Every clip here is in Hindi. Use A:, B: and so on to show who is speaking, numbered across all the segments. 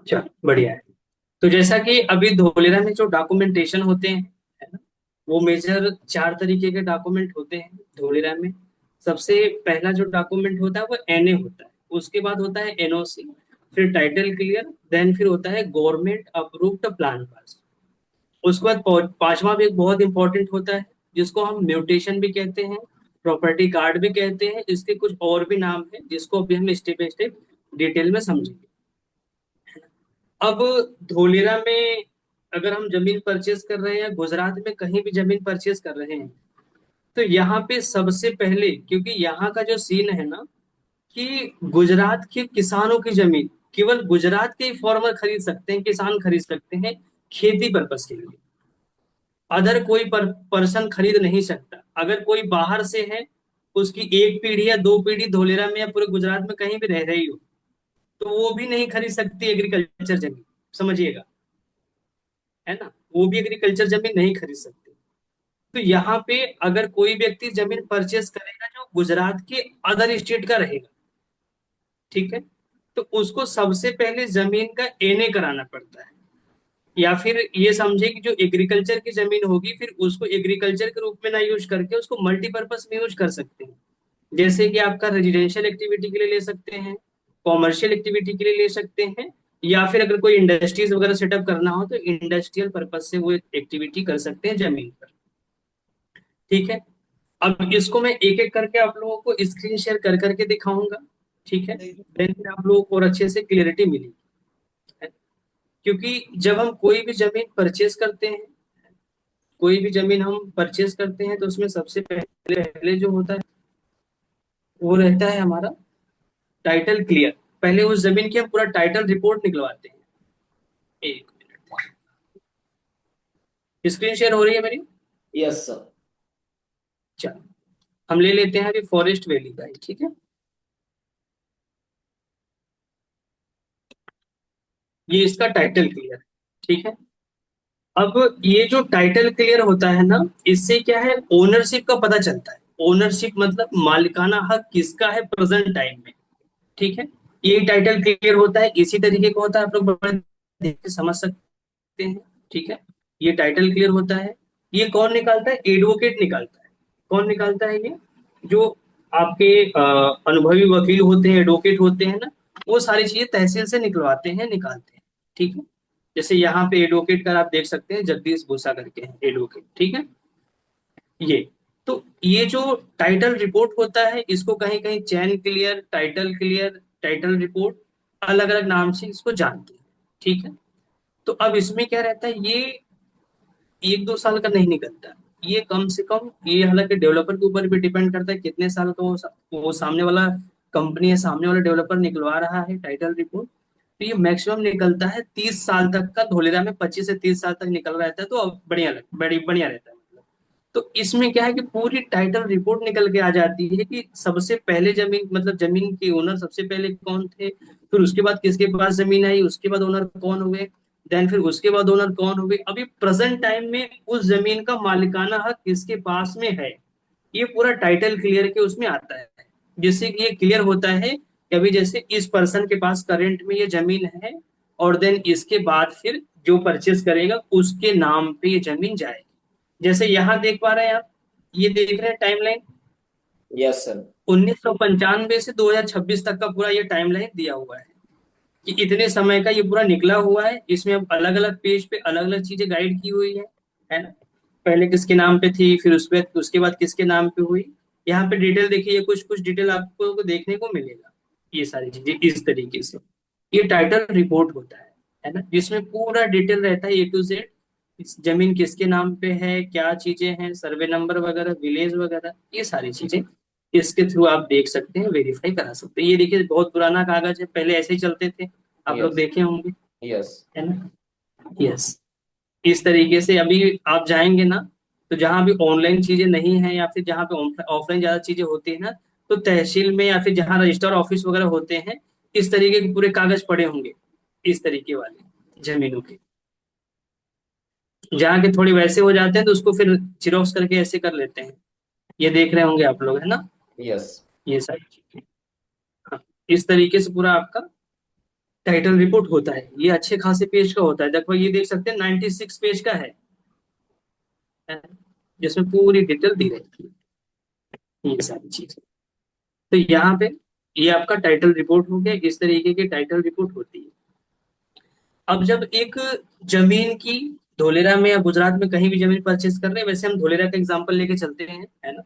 A: चलो बढ़िया है। तो जैसा कि अभी धोलेरा में जो डॉक्यूमेंटेशन होते हैं, है ना, वो मेजर 4 तरीके के डॉक्यूमेंट होते हैं धोलेरा में। सबसे पहला जो डॉक्यूमेंट होता है वो एनए होता है। उसके बाद होता है एनओसी, फिर टाइटल क्लियर, देन फिर होता है गवर्नमेंट अप्रूव्ड प्लान पास। उसके बाद पांचवा भी एक बहुत इंपॉर्टेंट होता है, जिसको हम म्यूटेशन भी कहते हैं, प्रॉपर्टी कार्ड भी कहते हैं। इसके कुछ और भी नाम है जिसको अभी हम स्टेप बाय स्टेप डिटेल में समझेंगे। अब धोलेरा में अगर हम जमीन परचेज कर रहे हैं या गुजरात में कहीं भी जमीन परचेज कर रहे हैं, तो यहाँ पे सबसे पहले, क्योंकि यहाँ का जो सीन है ना, कि गुजरात के किसानों की जमीन केवल गुजरात के ही फार्मर खरीद सकते हैं, किसान खरीद सकते हैं खेती पर्पस के लिए। अदर कोई पर्सन खरीद नहीं सकता। अगर कोई बाहर से है, उसकी एक पीढ़ी या 2 पीढ़ी धोलेरा में या पूरे गुजरात में कहीं भी रह रही हो, तो वो भी नहीं खरीद सकती एग्रीकल्चर जमीन। समझिएगा, है ना, वो भी एग्रीकल्चर जमीन नहीं खरीद सकते। तो यहाँ पे अगर कोई व्यक्ति जमीन परचेस करेगा जो गुजरात के अदर स्टेट का रहेगा, ठीक है, तो उसको सबसे पहले जमीन का एनए कराना पड़ता है। या फिर ये समझे कि जो एग्रीकल्चर की जमीन होगी, फिर उसको एग्रीकल्चर के रूप में ना यूज करके उसको मल्टीपर्पज में यूज कर सकते हैं। जैसे कि आपका रेजिडेंशियल एक्टिविटी के लिए ले सकते हैं, कॉमर्शियल एक्टिविटी के लिए ले सकते हैं, या फिर अगर कोई इंडस्ट्रीज वगैरह सेटअप करना हो तो इंडस्ट्रियल पर्पज से वो एक्टिविटी कर सकते हैं जमीन पर। ठीक है। अब इसको मैं एक एक करके आप लोगों को स्क्रीन शेयर कर करके दिखाऊंगा। ठीक है, देन फिर आप लोगों को और अच्छे से क्लियरिटी मिलेगी। है? क्योंकि जब हम कोई भी जमीन परचेज करते हैं, कोई भी जमीन हम परचेज करते हैं, तो उसमें सबसे पहले पहले जो होता है वो रहता है हमारा टाइटल क्लियर। पहले उस जमीन की हम पूरा टाइटल रिपोर्ट निकलवाते हैं। एक मिनट, स्क्रीन शेयर हो रही है मेरी?
B: Yes sir.
A: चलो, हम ले लेते हैं अभी फॉरेस्ट वैली का ही, ठीक है। ये इसका टाइटल क्लियर, ठीक है। अब ये जो टाइटल क्लियर होता है ना, इससे क्या है, ओनरशिप का पता चलता है। ओनरशिप मतलब मालिकाना हक किसका है प्रेजेंट टाइम में। ठीक है, ये टाइटल क्लियर होता है, इसी तरीके का होता है, आप लोग बड़े देख के समझ सकते हैं। ठीक है, ये टाइटल क्लियर होता है। ये कौन निकालता है? एडवोकेट निकालता है। कौन निकालता है ये? जो आपके अनुभवी वकील होते हैं, एडवोकेट होते हैं ना, वो सारी चीजें तहसील से निकलवाते हैं, निकालते हैं। ठीक है, जैसे यहाँ पे एडवोकेट का आप देख सकते हैं, जगदीश भूसा करके हैं एडवोकेट, ठीक है। ये, तो ये जो टाइटल रिपोर्ट होता है, इसको कहीं कहीं chain clear, title clear, title report, अलग अलग नाम से इसको जानते हैं। ठीक है, तो अब इसमें क्या रहता है, ये 1-2 साल का नहीं निकलता। ये कम से कम, ये हालांकि डेवलपर के ऊपर भी डिपेंड करता है कितने साल का वो सामने वाला कंपनी है, सामने वाला डेवलपर निकलवा रहा है टाइटल रिपोर्ट। तो ये मैक्सिमम निकलता है 30 साल तक का। धोलेरा में 25 से 30 साल तक निकल रहता है, तो अब बड़ी बढ़िया रहता है मतलब। तो इसमें क्या है कि पूरी टाइटल रिपोर्ट निकल के आ जाती है कि सबसे पहले जमीन, मतलब जमीन के ओनर सबसे पहले कौन थे, फिर उसके बाद किसके पास जमीन आई, उसके बाद ओनर कौन हुए, देन फिर उसके बाद ओनर कौन हुए, अभी प्रेजेंट टाइम में उस जमीन का मालिकाना हक किसके पास में है। ये पूरा टाइटल क्लियर के उसमें आता है, जिससे कि ये क्लियर होता है कि अभी जैसे इस पर्सन के पास करंट में ये जमीन है, और देन इसके बाद फिर जो परचेस करेगा उसके नाम पे ये जमीन जाएगी। जैसे यहाँ देख पा रहे हैं आप, ये देख रहे हैं टाइमलाइन,
B: यस सर।
A: 1995 से 2026 तक का पूरा ये टाइमलाइन दिया हुआ है कि इतने समय का ये पूरा निकला हुआ है। इसमें अब अलग अलग पेज पे अलग अलग चीजें गाइड की हुई है ना। पहले किसके नाम पे थी, फिर उसके बाद किसके नाम पे हुई। यहाँ पे डिटेल देखिए, कुछ कुछ डिटेल आपको देखने को मिलेगा। ये सारी चीजें इस तरीके से, ये टाइटल रिपोर्ट होता है ना, जिसमें पूरा डिटेल रहता है A to Z। इस जमीन किसके नाम पे है, क्या चीजें हैं, सर्वे नंबर वगैरह, विलेज वगैरह, ये सारी चीजें इसके थ्रू आप देख सकते हैं, वेरीफाई करा सकते हैं। ये देखिए, बहुत पुराना कागज है, पहले ऐसे ही चलते थे, आप लोग
B: यस।
A: देखे होंगे,
B: यस।
A: है ना। यस, इस तरीके से अभी आप जाएंगे ना, तो जहां भी ऑनलाइन चीजें नहीं है, या फिर जहां पे ऑफलाइन ज्यादा चीजें होती है ना, तो तहसील में या फिर जहां रजिस्टर ऑफिस वगैरह होते हैं, इस तरीके के पूरे कागज पड़े होंगे, इस तरीके वाले जमीनों के। जहाँ के थोड़े वैसे हो जाते हैं, तो उसको फिर जिरोक्स करके ऐसे कर लेते हैं। ये देख रहे होंगे आप लोग, है ना,
B: यस।
A: ये सारी चीजें। हाँ, इस तरीके से पूरा आपका टाइटल रिपोर्ट होता है, ये अच्छे खासे पेज का होता है। देखो ये देख सकते हैं 96 पेज का है, जिसमें पूरी डिटेल दी रहती है ये सारी चीजें। तो यहाँ पे ये आपका टाइटल रिपोर्ट हो गया, इस तरीके की टाइटल रिपोर्ट होती है। अब जब एक जमीन की धोलेरा में या गुजरात में कहीं भी जमीन परचेज कर रहे हैं, वैसे हम धोलेरा का एग्जांपल लेके चलते हैं, है ना।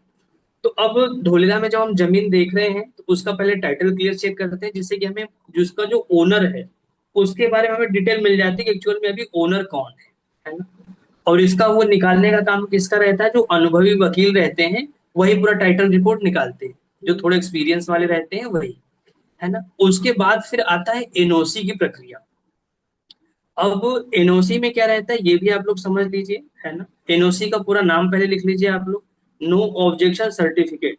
A: तो अब धोलेरा में जब हम जमीन देख रहे हैं तो उसका पहले टाइटल क्लियर चेक करते हैं, जिससे कि हमें जिसका जो ओनर है उसके बारे में हमें डिटेल मिल जाती है कि एक्चुअल में अभी ओनर कौन है ना। और इसका वो निकालने का काम किसका रहता है, जो अनुभवी वकील रहते हैं वही पूरा टाइटल रिपोर्ट निकालते हैं, जो थोड़े एक्सपीरियंस वाले रहते हैं वही, है ना। उसके बाद फिर आता है एनओसी की प्रक्रिया। अब एनओसी में क्या रहता है ये भी आप लोग समझ लीजिए, है ना। एनओसी का पूरा नाम पहले लिख लीजिए आप लोग, नो ऑब्जेक्शन सर्टिफिकेट,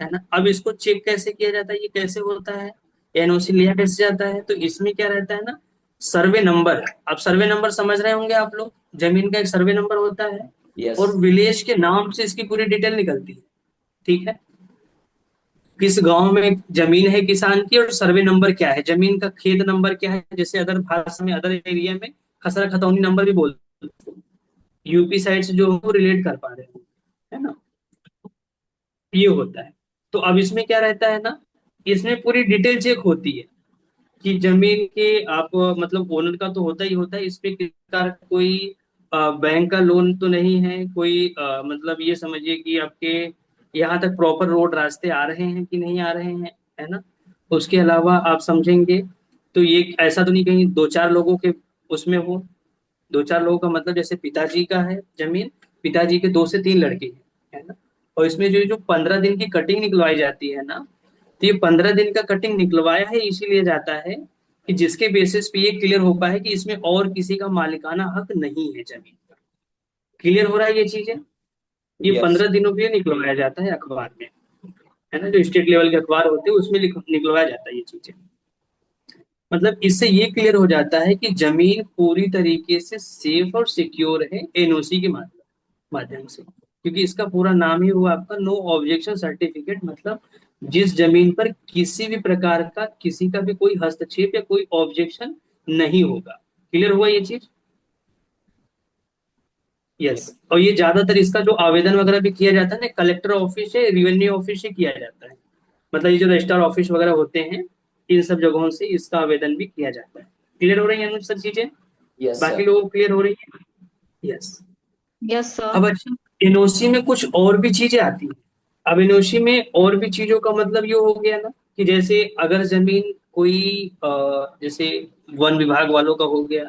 A: है ना। अब इसको चेक कैसे किया जाता है, ये कैसे होता है, एनओसी लिया कैसे जाता है, तो इसमें क्या रहता है ना, सर्वे नंबर। अब सर्वे नंबर समझ रहे होंगे आप लोग, जमीन का एक सर्वे नंबर होता है,
B: यस।
A: और विलेज के नाम से इसकी पूरी डिटेल निकलती है, ठीक है। किस गांव में जमीन है किसान की, और सर्वे नंबर क्या है, जमीन का खेत नंबर क्या है, जैसे अदर भाषा में अदर एरिया में खसरा खतौनी नंबर भी बोलते हैं, यूपी साइड से जो वो रिलेट कर पा रहे हैं, है ना। ये होता है। तो अब इसमें क्या रहता है ना, इसमें पूरी डिटेल चेक होती है कि जमीन के आप मतलब ओनर का तो होता ही होता है, इस पे किसी प्रकार का कोई बैंक का लोन तो नहीं है, कोई मतलब ये समझिए कि आपके यहाँ तक प्रॉपर रोड रास्ते आ रहे हैं कि नहीं आ रहे हैं, है ना। उसके अलावा आप समझेंगे तो ये ऐसा तो नहीं कहीं दो चार लोगों के उसमें हो, दो चार लोगों का मतलब जैसे पिताजी का है जमीन, पिताजी के 2 से 3 लड़के हैं, है ना। और इसमें जो जो 15 दिन की कटिंग निकलवाई जाती है ना, तो ये 15 दिन का कटिंग निकलवाया है इसीलिए जाता है कि जिसके बेसिस पे ये क्लियर हो पाए कि इसमें और किसी का मालिकाना हक नहीं है जमीन पर। क्लियर हो रहा है ये चीजें, ये
B: यस।
A: 15 दिनों के लिए निकलवाया जाता है अखबार में, है ना। जो स्टेट लेवल के अखबार होते हैं उसमें निकलवाया जाता है ये चीजें। मतलब इससे ये क्लियर हो जाता है कि जमीन पूरी तरीके से सेफ और सिक्योर है एनओसी के माध्यम से, क्योंकि इसका पूरा नाम ही हुआ आपका नो ऑब्जेक्शन सर्टिफिकेट, मतलब जिस जमीन पर किसी भी प्रकार का किसी का भी कोई हस्तक्षेप या कोई ऑब्जेक्शन नहीं होगा। क्लियर हुआ ये चीज। यस। और ये ज्यादातर इसका जो आवेदन वगैरह भी किया जाता है ना, कलेक्टर ऑफिस से रेवेन्यू ऑफिस से किया जाता है, मतलब ये जो रजिस्ट्रार ऑफिस वगैरह होते हैं इन सब जगहों से इसका आवेदन भी किया जाता है। क्लियर हो रही है अनुज सब चीजें,
B: यस
A: बाकी
B: सर।
A: लोगों को क्लियर हो रही है। यस।
C: Yes sir.
A: अब अच्छा, एनओसी में कुछ और भी चीजें आती हैं। अब एनओसी में और भी चीजों का मतलब ये हो गया ना कि जैसे अगर जमीन कोई जैसे वन विभाग वालों का हो गया,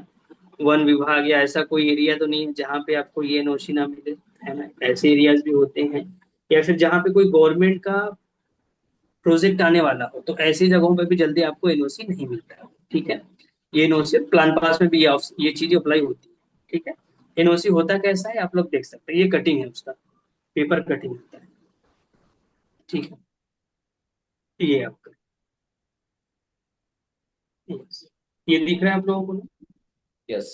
A: वन विभाग या ऐसा कोई एरिया तो नहीं है जहाँ पे आपको ये एनओसी ना मिले, है ना। ऐसे एरियाज भी होते हैं, या फिर जहाँ पे कोई गवर्नमेंट का प्रोजेक्ट आने वाला हो, तो ऐसी जगहों पे भी जल्दी आपको एनओसी नहीं मिलता है, ठीक है। ये एनओसी प्लान पास में भी ये चीजें अप्लाई होती है, ठीक है। एनओसी होता कैसा है आप लोग देख सकते हैं, ये कटिंग है उसका, पेपर कटिंग होता है, ठीक है। ये आपका yes। ये दिख रहा है आप लोगों को ना?
B: यस।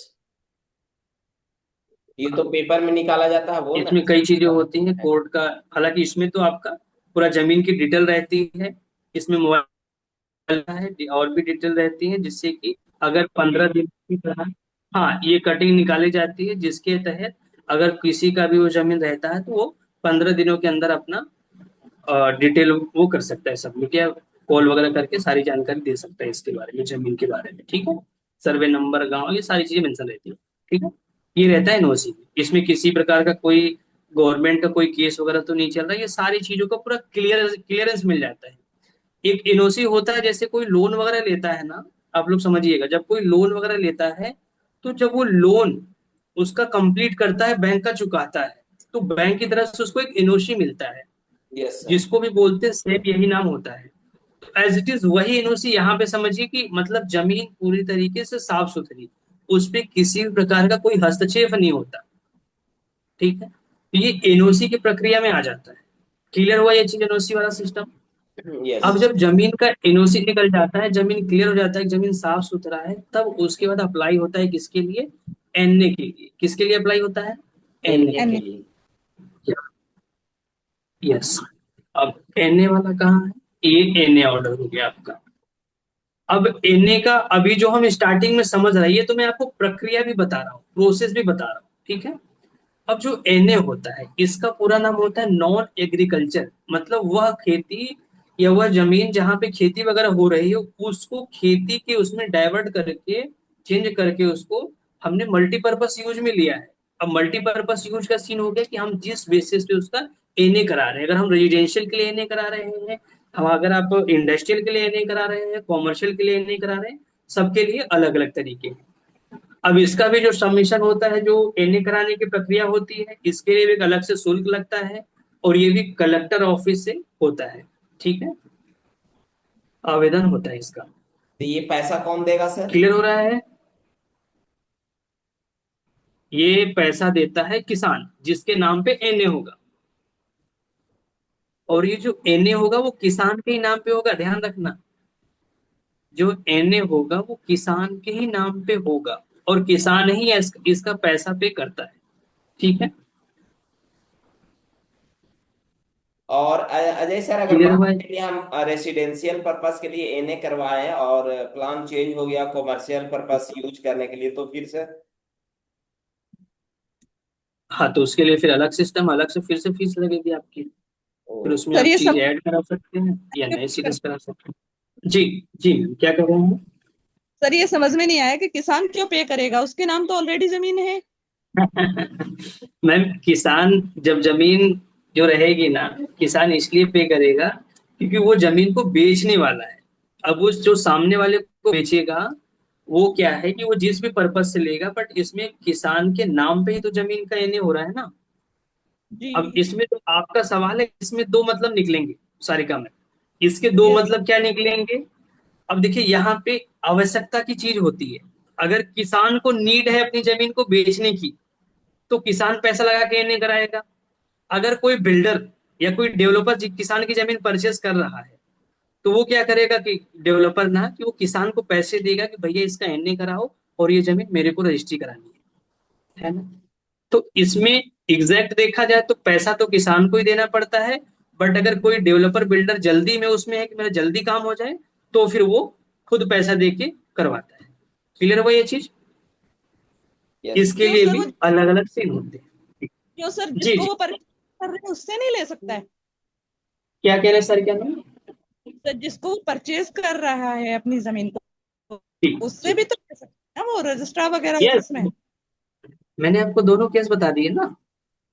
B: ये तो पेपर में निकाला जाता है वो ना।
A: इसमें कई चीजें होती हैं कोर्ट का, हालांकि इसमें तो आपका पूरा जमीन की डिटेल रहती है, इसमें मोबाइल है और भी डिटेल रहती है, जिससे कि अगर 15 दिन की तरह, हाँ ये कटिंग निकाली जाती है जिसके तहत अगर किसी का भी वो जमीन रहता है तो वो 15 दिनों के अंदर अपना डिटेल वो कर सकता है सबमिट, या कॉल वगैरह करके सारी जानकारी दे सकता है इसके बारे में, जमीन के बारे में, ठीक है। सर्वे नंबर, गांव, ये सारी चीजें मेंशन रहती है, ठीक है। ये रहता है एनओसी। इसमें किसी प्रकार का कोई गवर्नमेंट का कोई केस वगैरह तो नहीं चल रहा है, ये सारी चीजों का पूरा क्लियरेंस मिल जाता है। एक एनओसी होता है जैसे कोई लोन वगैरह लेता है ना, आप लोग समझिएगा, जब कोई लोन वगैरह लेता है तो जब वो लोन उसका कंप्लीट करता है, बैंक का चुकाता है, तो बैंक की तरफ से उसको एक एनओसी मिलता है,
B: यस सर।
A: जिसको भी बोलते हैं सेम यही नाम होता है। तो एज इट इज वही एनओसी यहाँ पे समझिए कि मतलब जमीन पूरी तरीके से साफ सुथरी, उस पे किसी भी प्रकार का कोई हस्तक्षेप नहीं होता, ठीक है। तो ये एनओसी की प्रक्रिया में आ जाता है। क्लियर हुआ ये चीज, एनओसी वाला सिस्टम।
B: यस।
A: अब जब जमीन का एनओसी निकल जाता है, जमीन क्लियर हो जाता है, जमीन साफ सुथरा है, तब उसके बाद अप्लाई होता है किसके लिए, एनए के लिए। किसके लिए अप्लाई होता है, एनए
B: एनए
A: के
B: के
C: एन
B: लिए।
A: लिए। यस। अब एनए वाला कहाँ है, ये एनए ऑर्डर हो गया आपका, अब एनए का अभी जो हम स्टार्टिंग में समझ रहे हैं, तो मैं आपको प्रक्रिया भी बता रहा हूँ, प्रोसेस भी बता रहा हूँ, ठीक है। अब जो एनए होता है, इसका पूरा नाम होता है नॉन एग्रीकल्चर, मतलब वह खेती या वह जमीन जहाँ पे खेती वगैरह हो रही है, उसको खेती के उसमें डाइवर्ट करके, चेंज करके उसको हमने मल्टीपर्पज यूज में लिया है। अब मल्टीपर्पज यूज का सीन हो गया कि हम जिस बेसिस पे उसका एनए करा रहे हैं, अगर हम रेजिडेंशियल के लिए एनए करा रहे हैं, हम अगर आप इंडस्ट्रियल के लिए एनए करा रहे हैं, कॉमर्शियल के लिए एनए करा रहे हैं, सबके लिए अलग अलग तरीके हैं। अब इसका भी जो सबमिशन होता है, जो एनए कराने की प्रक्रिया होती है, इसके लिए भी एक अलग से शुल्क लगता है, और ये भी कलेक्टर ऑफिस से होता है, ठीक है। आवेदन होता है इसका।
B: तो ये पैसा कौन देगा सर?
A: क्लियर हो रहा है? ये पैसा देता है किसान जिसके नाम पे एनए होगा, और ये जो एनए होगा वो किसान के ही नाम पे होगा, ध्यान रखना। जो एनए होगा वो किसान के ही नाम पे होगा, और किसान ही इसका पैसा पे करता है, ठीक है।
B: और अजय सर, अगर
A: क्लियर
B: मान
A: हुआ है?
B: लीजिए हम रेसिडेंशियल पर्पस के लिए एनए करवाएं और प्लान चेंज हो गया कॉमर्शियल पर्पस यूज करने के लिए, तो फिर सर?
A: हाँ, तो उसके लिए फिर अलग सिस्टम, अलग से फिर से फीस लगेगी आपकी।
B: ओ।
A: फिर उसमें
C: सर
A: आप
C: ये
A: चीज
C: सब
A: ऐड करा सकते हैं या नए सिरे से करा सकते हैं। जी। जी मैम, क्या कर रहे हैं?
C: सर ये समझ में नहीं आया कि किसान क्यों पे करेगा, उसके नाम तो ऑलरेडी जमीन है।
A: मैम, किसान जब जमीन जो रहेगी ना, किसान इसलिए पे करेगा क्योंकि वो जमीन को बेचने वाला है। अब उस जो सामने वाले को बेचेगा, वो क्या है कि वो जिस भी पर्पज से लेगा, बट इसमें किसान के नाम पे ही तो जमीन का एने हो रहा है ना। अब
C: जी।
A: इसमें तो आपका सवाल है, इसमें दो मतलब निकलेंगे सारिका में। इसके दो
C: यस।
A: मतलब क्या निकलेंगे? अब देखिए, यहाँ पे आवश्यकता की चीज होती है। अगर किसान को नीड है अपनी जमीन को बेचने की, तो किसान पैसा लगा के नहीं कराएगा। अगर कोई बिल्डर या कोई डेवलपर किसान की जमीन परचेस कर रहा है, तो वो क्या करेगा कि डेवलपर ना, कि वो किसान को पैसे देगा कि भैया इसका एनए कराओ, और ये जमीन मेरे को रजिस्ट्री करानी है ना। तो इसमें एग्जैक्ट देखा जाए तो पैसा तो किसान को ही देना पड़ता है, बट अगर कोई डेवलपर बिल्डर जल्दी में उसमें है कि मेरा जल्दी काम हो जाए, तो फिर वो खुद पैसा दे के करवाता है। क्लियर हुआ ये चीज?
B: यस।
A: इसके
C: क्यों
A: लिए
C: सर
A: भी
C: वो
A: अलग अलग सीन होते हैं।
C: क्यों सर
A: जी
C: जिसको
A: जी।
C: वो परचेज कर रहे हैं उससे नहीं ले सकता है?
A: क्या कह रहे हैं सर, क्या नाम?
C: सर जिसको वो परचेज कर रहा है अपनी जमीन को,
A: जी
C: उससे
A: जी।
C: भी तो ले सकता है ना, वो रजिस्ट्रार वगैरह
A: यस,
C: जिसमें।
A: मैंने आपको दोनों केस बता दिए ना।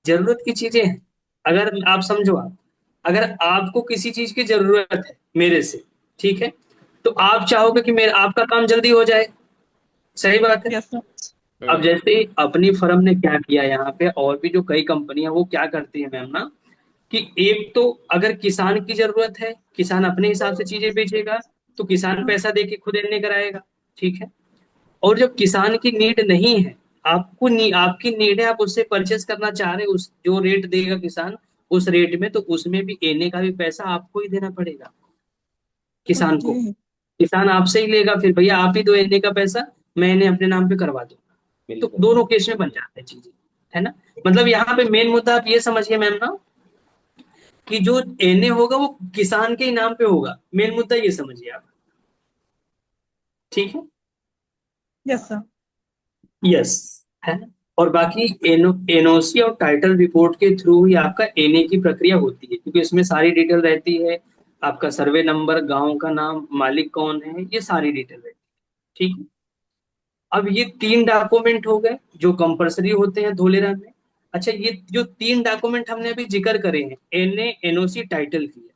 A: जरूरत की चीजें हैं। अगर आप समझो, आप अगर आपको किसी चीज की जरूरत है मेरे से, ठीक है, तो आप चाहोगे कि मेरा आपका काम जल्दी हो जाए। सही बात है।
C: Yes sir.
A: अब
B: हम्म।
A: जैसे अपनी फर्म ने क्या किया यहाँ पे, और भी जो कई कंपनियां वो क्या करती है मैम ना, कि एक तो अगर किसान की जरूरत है, किसान अपने हिसाब से चीजें बेचेगा, तो किसान पैसा दे के खुद इन्हें कराएगा, ठीक है। और जब किसान की नीड नहीं है, आपकी नीड है, आप उससे परचेस करना चाह रहे हैं, उस जो रेट देगा किसान उस रेट में, तो उसमें भी एने का भी पैसा आपको ही देना पड़ेगा किसान को।
C: ओके।
A: किसान आपसे ही लेगा, फिर भैया आप ही दो एने का पैसा, मैं इन्हें अपने नाम पे करवा दूँ। तो
B: बिल्कुल।
A: दोनों केस में बन जाते हैं चीजें, है ना। मतलब यहाँ पे मेन मुद्दा आप ये समझिए मैम ना, कि जो एनए होगा वो किसान के ही नाम पे होगा, मेन मुद्दा ये समझिए आप, ठीक है।
C: Yes sir.
A: यस, है ना। और बाकी एनओसी और टाइटल रिपोर्ट के थ्रू ही आपका एनए की प्रक्रिया होती है, क्योंकि इसमें सारी डिटेल रहती है। आपका सर्वे नंबर, गांव का नाम, मालिक कौन है, ये सारी डिटेल रहती है, ठीक है। अब ये तीन डॉक्यूमेंट हो गए जो कंपलसरी होते हैं धोलेरा में। अच्छा, ये जो तीन डॉक्यूमेंट हमने अभी जिक्र करे हैं, एनए, एनओसी, टाइटल की,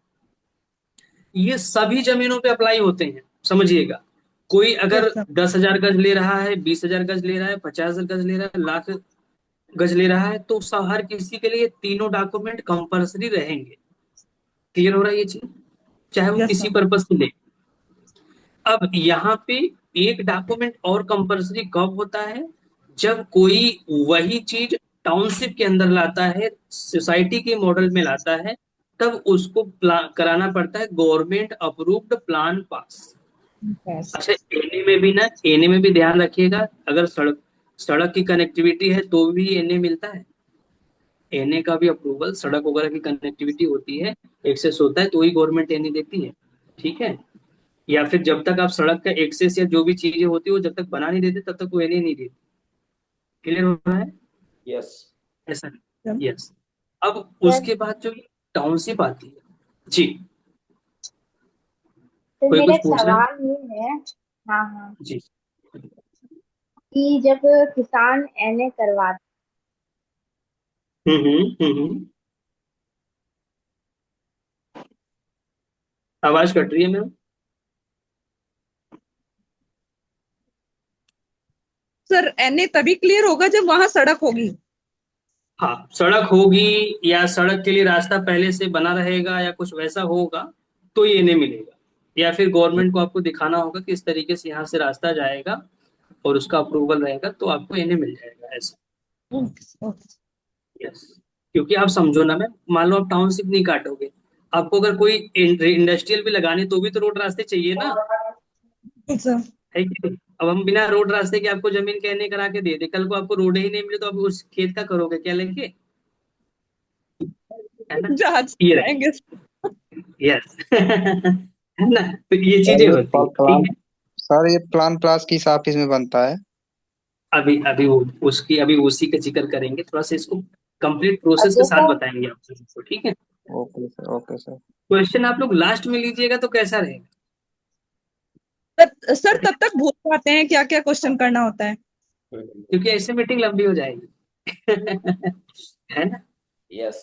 A: ये सभी जमीनों पे अप्लाई होते हैं, समझिएगा। कोई अगर
C: यस सर।
A: 10,000 गज ले रहा है, 20,000 गज ले रहा है, 50,000 गज ले रहा है, लाख गज ले रहा है, तो हर किसी के लिए तीनों डॉक्यूमेंट कंपलसरी रहेंगे। क्लियर हो रहा है ये चीज? चाहे वो
C: यस
A: किसी
C: सर।
A: पर्पज से ले। अब यहाँ पे एक डॉक्यूमेंट और कंपलसरी कब होता है? जब कोई वही चीज टाउनशिप के अंदर लाता है, सोसाइटी के मॉडल में लाता है, तब उसको कराना पड़ता है government approved plan pass.
C: Yes.
A: अच्छा, एनए में भी ना, एनए में भी ध्यान रखिएगा, अगर सड़क सड़क की कनेक्टिविटी है तो भी एनए मिलता है। एनए का भी अप्रूवल, सड़क वगैरह की कनेक्टिविटी होती है, एक्सेस होता है, तो ही गवर्नमेंट एनए देती है, ठीक है। या फिर जब तक आप सड़क का एक्सेस या जो भी चीजें होती है वो जब तक बना नहीं देते तब तक वो एनए नहीं देते। क्लियर हो रहा है?
B: यस।
A: ऐसा। यस। अब
D: सर,
A: उसके बाद जो टाउनशिप आती है जी।
D: फिर
A: कोई
D: मेरा
A: कुछ
D: एक
A: पूछना है?
D: सवाल ये है। हाँ हाँ।
A: जी।
D: कि जब किसान एनए करवाते
A: हम्म। आवाज कट रही है मैम।
C: सर एनए तभी क्लियर होगा जब वहां सड़क होगी।
A: हाँ, सड़क होगी या सड़क के लिए रास्ता पहले से बना रहेगा या कुछ वैसा होगा तो ये नहीं मिलेगा। या फिर गवर्नमेंट को आपको दिखाना होगा कि इस तरीके से यहाँ से रास्ता जाएगा और उसका अप्रूवल रहेगा तो आपको इन्हें मिल जाएगा ऐसा।
C: Okay okay.
A: यस। क्योंकि आप समझो ना मैम, मान लो आप टाउनशिप नहीं काटोगे, आपको अगर कोई इंडस्ट्रियल भी लगानी तो भी तो रोड रास्ते चाहिए ना।
C: सर
A: है कि नहीं? अब हम बिना रोड रास्ते के आपको जमीन कहने करा के दे दे, कल को आपको रोड ही नहीं मिले तो आप उस खेत का करोगे क्या लेंगे? है ना?
C: जहाज
A: ये
C: आएंगे।
A: यस। है ना? तो ये
E: सर
A: चीजें
E: ये
A: होती है, ठीक
E: प्लान
A: है।
E: सर ये प्लान प्लास किस ऑफिस में बनता है?
A: अभी अभी वो उसकी अभी उसी का जिक्र करेंगे, थोड़ा सा इसको कंप्लीट प्रोसेस के
D: अजय
A: साथ
D: सर।
A: बताएंगे आपको, ठीक है।
E: Okay sir, okay sir.
A: Question आप लोग लास्ट में लीजिएगा तो कैसा रहेगा?
C: सर तब तक भूल जाते हैं क्या क्या क्वेश्चन करना होता है।
A: क्योंकि ऐसे मीटिंग लंबी हो जाएगी। है ना?
B: यस।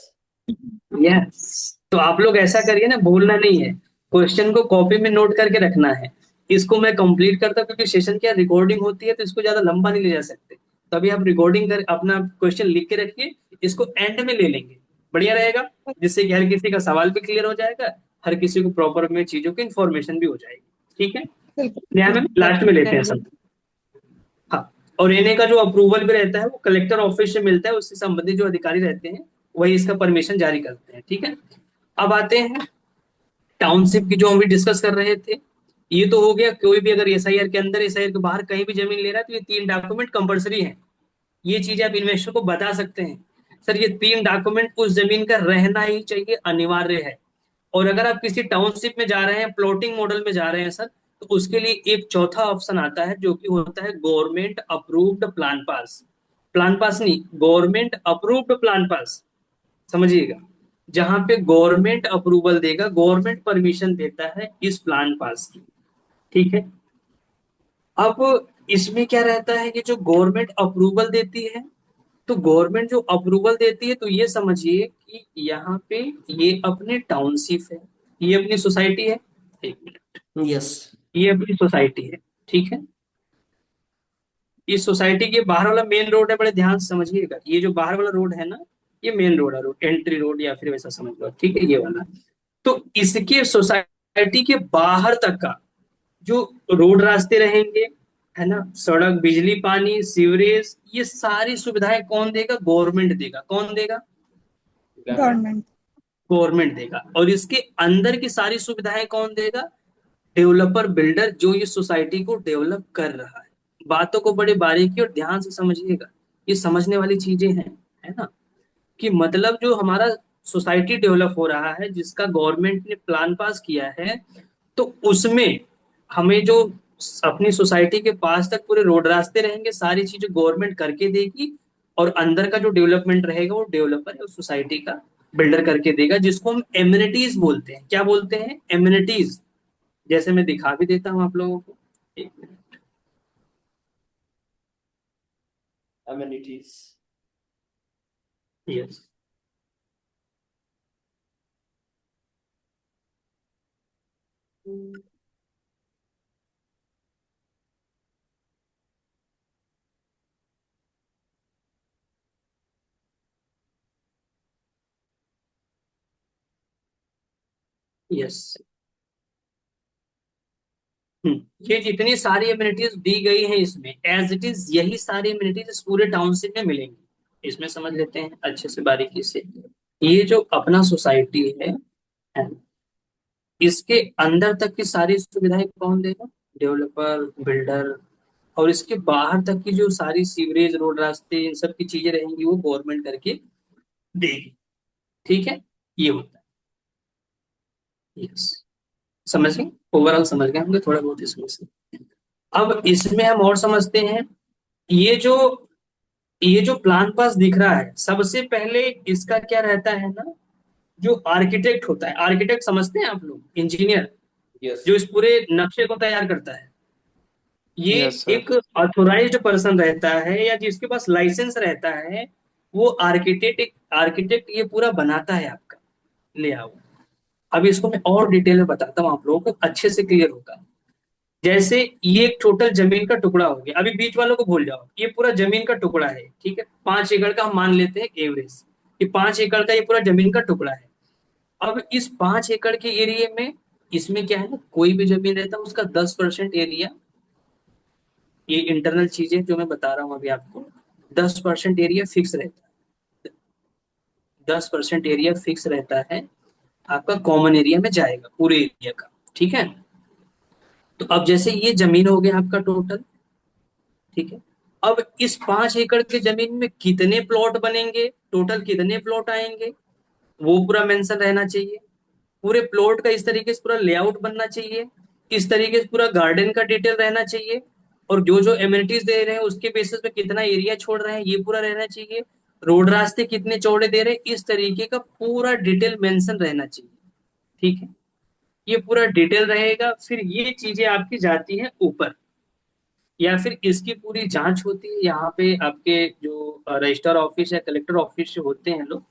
A: यस। तो आप लोग ऐसा करिए ना, भूलना नहीं है, क्वेश्चन को कॉपी में नोट करके रखना है। इसको मैं कंप्लीट करता हूँ क्योंकि सेशन क्या रिकॉर्डिंग होती है तो इसको ज्यादा लंबा नहीं ले जा सकते। तभी आप रिकॉर्डिंग कर अपना क्वेश्चन लिख के रखिए, इसको एंड में ले लेंगे, बढ़िया रहेगा। जिससे कि हर किसी का सवाल भी क्लियर हो जाएगा, हर किसी को प्रॉपर में चीजों की इन्फॉर्मेशन भी हो जाएगी, ठीक है। यहाँ में लास्ट में लेते हैं
C: बिल्कुल।
A: सब। हाँ। और एनए का जो अप्रूवल भी रहता है वो कलेक्टर ऑफिस से मिलता है, उससे संबंधित जो अधिकारी रहते हैं वही इसका परमिशन जारी करते हैं, ठीक है। अब आते हैं टाउनशिप की जो हम भी डिस्कस कर रहे थे। ये तो हो गया, कोई भी अगर एसआईआर के अंदर एसआईआर के बाहर कहीं भी जमीन ले रहा है तो ये तीन डॉक्यूमेंट कंपलसरी है। ये चीज आप इन्वेस्टर को बता सकते हैं, सर ये तीन डॉक्यूमेंट उस जमीन का रहना ही चाहिए, अनिवार्य है। और अगर आप किसी टाउनशिप में जा रहे हैं, प्लॉटिंग मॉडल में जा रहे हैं सर, तो उसके लिए एक चौथा ऑप्शन आता है जो कि होता है government approved plan pass. Plan pass नहीं, गवर्नमेंट अप्रूव्ड प्लान पास, समझिएगा। जहां पे गवर्नमेंट अप्रूवल देगा, गवर्नमेंट परमिशन देता है इस प्लान पास की, ठीक है। अब इसमें क्या रहता है कि जो गवर्नमेंट अप्रूवल देती है, तो गवर्नमेंट जो अप्रूवल देती है तो ये समझिए कि यहाँ पे ये अपने टाउनशिप है, ये अपनी सोसाइटी है। एक मिनट।
B: यस।
A: ये अपनी सोसाइटी है, ठीक है। इस सोसाइटी के बाहर वाला मेन रोड है, बड़े ध्यान से समझिएगा, ये जो बाहर वाला रोड है ना, ये मेन रोड है, रोड एंट्री रोड या फिर वैसा समझ लो, ठीक है, ये वाला। तो इसके सोसाइटी के बाहर तक का जो रोड रास्ते रहेंगे, है ना, सड़क, बिजली, पानी, सीवरेज, ये सारी सुविधाएं कौन देगा? गवर्नमेंट देगा। कौन देगा?
C: गवर्नमेंट।
A: गवर्नमेंट देगा। और इसके अंदर की सारी सुविधाएं कौन देगा? डेवलपर, बिल्डर, जो ये सोसाइटी को डेवलप कर रहा है। बातों को बड़े बारीकी और ध्यान से समझिएगा, ये समझने वाली चीजें हैं, है ना। कि मतलब जो हमारा सोसाइटी डेवलप हो रहा है, जिसका गवर्नमेंट ने प्लान पास किया है, तो उसमें हमें जो अपनी सोसाइटी के पास तक पूरे रोड रास्ते रहेंगे, सारी चीजें गवर्नमेंट करके देगी। और अंदर का जो डेवलपमेंट रहेगा वो डेवलपर है उस सोसाइटी का, बिल्डर करके देगा, जिसको हम एम्यूनिटीज बोलते हैं। क्या बोलते हैं? एम्यूनिटीज। जैसे मैं दिखा भी देता हूँ आप लोगों को, एक मिनट।
B: अमेनिटीज।
A: यस। यस। ये जितनी सारी एम्यूनिटीज दी गई हैं इसमें, एज इट इज यही सारी एम्यूनिटीज इस पूरे टाउनशिप में मिलेंगी। इसमें समझ लेते हैं अच्छे से बारीकी से। ये जो अपना सोसाइटी है, इसके अंदर तक की सारी सुविधाएं कौन देगा? Developer, builder. और इसके बाहर तक की जो सारी सीवरेज, रोड, रास्ते, इन सब की चीजें रहेंगी वो गवर्नमेंट करके देगी, ठीक है। ये होता है। यस। समझ गए, ओवरऑल समझ गए होंगे थोड़ा बहुत इसमें से। अब इसमें हम और समझते हैं, ये जो ये जो प्लान पास दिख रहा है, सबसे पहले इसका क्या रहता है ना, जो आर्किटेक्ट होता है, आर्किटेक्ट समझते हैं आप लोग, इंजीनियर
B: यस।
A: जो इस पूरे नक्शे को तैयार करता है, ये
E: यस सर।
A: एक ऑथोराइज्ड पर्सन रहता है या जिसके पास लाइसेंस रहता है, वो आर्किटेक्ट ये पूरा बनाता है आपका लेआउट। अब इसको मैं और डिटेल में बताता हूँ, आप लोगों को अच्छे से क्लियर होगा। जैसे ये एक टोटल जमीन का टुकड़ा हो गया, अभी बीच वालों को भूल जाओ, ये पूरा जमीन का टुकड़ा है, ठीक है, 5 एकड़ का हम मान लेते हैं एवरेज, ये 5 एकड़ का ये पूरा जमीन का टुकड़ा है। अब इस 5 एकड़ के एरिया में, इसमें क्या है ना, कोई भी जमीन रहता है उसका 10% एरिया, ये इंटरनल चीजें जो मैं बता रहा हूँ अभी आपको, 10% एरिया फिक्स रहता है, 10% एरिया फिक्स रहता है आपका, कॉमन एरिया में जाएगा पूरे एरिया का, ठीक है। तो अब जैसे ये जमीन हो गया आपका टोटल, ठीक है। अब इस 5 एकड़ के जमीन में कितने प्लॉट बनेंगे, टोटल कितने प्लॉट आएंगे, वो पूरा मेंशन रहना चाहिए। पूरे प्लॉट का इस तरीके से पूरा लेआउट बनना चाहिए, इस तरीके से पूरा गार्डन का डिटेल रहना चाहिए, और जो जो एमिनिटीज दे रहे हैं उसके बेसिस पे कितना एरिया छोड़ रहे हैं ये पूरा रहना चाहिए, रोड रास्ते कितने चौड़े दे रहे हैं, इस तरीके का पूरा डिटेल मेंशन रहना चाहिए, ठीक है। ये पूरा डिटेल रहेगा, फिर ये चीजें आपकी जाती हैं ऊपर, या फिर इसकी पूरी जांच होती है यहाँ पे आपके जो रजिस्टर ऑफिस या कलेक्टर ऑफिस से होते हैं लोग,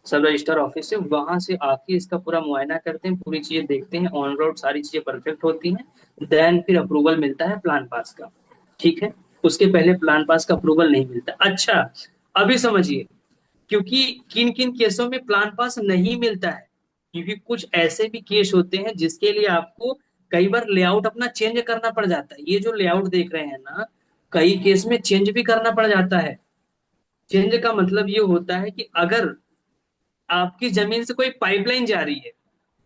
A: सब रजिस्टर ऑफिस से, वहां से आके इसका पूरा मुआयना करते हैं, पूरी चीजें देखते हैं, ऑन रोड सारी चीजें परफेक्ट होती हैं, देन फिर अप्रूवल मिलता है प्लान पास का, ठीक है। उसके पहले प्लान पास का अप्रूवल नहीं मिलता। अच्छा, अभी समझिए, क्योंकि किन किन केसों में प्लान पास नहीं मिलता है, क्योंकि कुछ ऐसे भी केस होते हैं जिसके लिए आपको कई बार लेआउट अपना चेंज करना पड़ जाता है। ये जो लेआउट देख रहे हैं ना, कई केस में चेंज भी करना पड़ जाता है। चेंज का मतलब ये होता है कि अगर आपकी जमीन से कोई पाइपलाइन जा रही है,